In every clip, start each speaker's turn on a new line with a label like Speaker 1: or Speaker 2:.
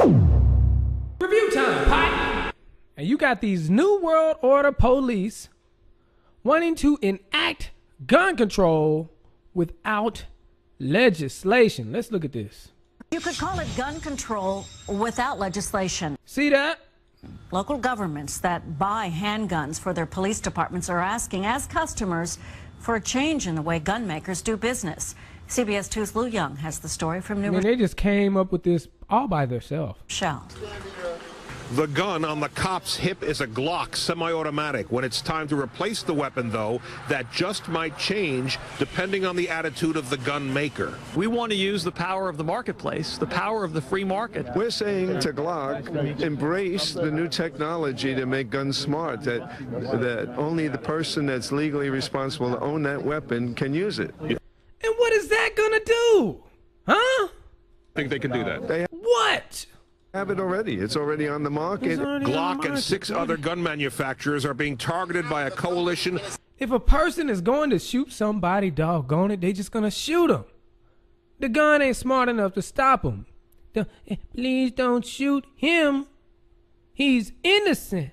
Speaker 1: Review time, Pot! And you got these New World Order police wanting to enact gun control without legislation. Let's look at this.
Speaker 2: You could call it gun control without legislation.
Speaker 1: See that?
Speaker 2: Local governments that buy handguns for their police departments are asking, as customers, for a change in the way gun makers do business. CBS 2's Lou Young has the story from New
Speaker 1: They just came up with this all by themselves.
Speaker 2: Rochelle.
Speaker 3: The gun on the cop's hip is a Glock semi-automatic. When it's time to replace the weapon, though, that just might change depending on the attitude of the gun maker.
Speaker 4: We want to use the power of the marketplace, the power of the free market.
Speaker 5: We're saying to Glock, embrace the new technology to make guns smart, that only the person that's legally responsible to own that weapon can use it.
Speaker 1: And what is that gonna do? Huh?
Speaker 3: I think they can do that.
Speaker 5: They
Speaker 1: What?
Speaker 5: have it already. It's already on the market.
Speaker 3: Glock and 6 other gun manufacturers are being targeted by a coalition.
Speaker 1: If a person is going to shoot somebody, doggone it, they just gonna shoot him. The gun ain't smart enough to stop him. Please don't shoot him. He's innocent.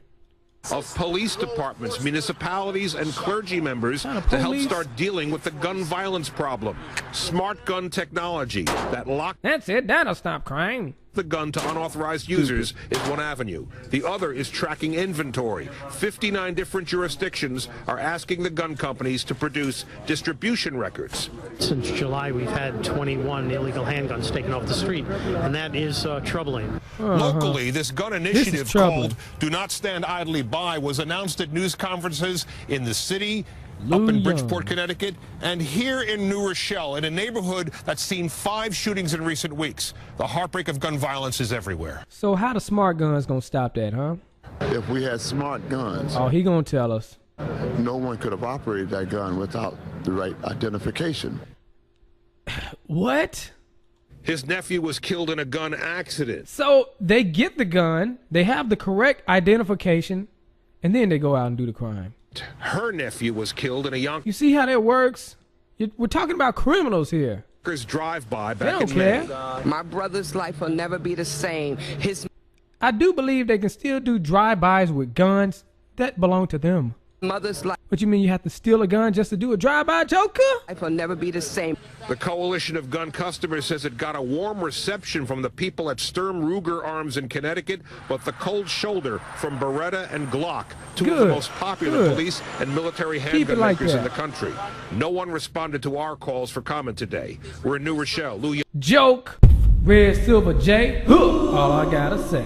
Speaker 3: Of police departments, municipalities, and clergy members to help start dealing with the gun violence problem. Smart gun technology that locks
Speaker 1: That's it. That'll stop crime.
Speaker 3: the gun to unauthorized users is one avenue. The other is tracking inventory. 59 different jurisdictions are asking the gun companies to produce distribution records.
Speaker 6: Since July, we've had 21 illegal handguns taken off the street, and that is troubling.
Speaker 3: Locally, this gun initiative called Do Not Stand Idly By was announced at news conferences in the city, up in Bridgeport, Connecticut, and here in New Rochelle, in a neighborhood that's seen 5 shootings in recent weeks. The heartbreak of gun violence is everywhere.
Speaker 1: So how the smart guns gonna stop that, huh?
Speaker 7: If we had smart guns,
Speaker 1: Oh, he gonna tell us.
Speaker 7: no one could have operated that gun without the right identification.
Speaker 1: What?
Speaker 3: His nephew was killed in a gun accident.
Speaker 1: So they get the gun, they have the correct identification, and then they go out and do the crime.
Speaker 3: Her nephew was killed in a
Speaker 1: You see how that works? We're talking about criminals here.
Speaker 3: Yonkers drive-by
Speaker 1: They
Speaker 3: back
Speaker 1: don't
Speaker 3: in
Speaker 1: care.
Speaker 3: May.
Speaker 8: My brother's life will never be the same. His
Speaker 1: I do believe they can still do drive-bys with guns that belong to them.
Speaker 8: mother's life
Speaker 1: What you mean you have to steal a gun just to do a drive-by, Joker?
Speaker 8: will never be the same.
Speaker 3: The Coalition of Gun Customers says it got a warm reception from the people at Sturm Ruger Arms in Connecticut, but the cold shoulder from Beretta and Glock, two of the most popular police and military handgun makers in the country. No one responded to our calls for comment today. We're in New Rochelle.
Speaker 1: Joke. Redsilverj. All I gotta say.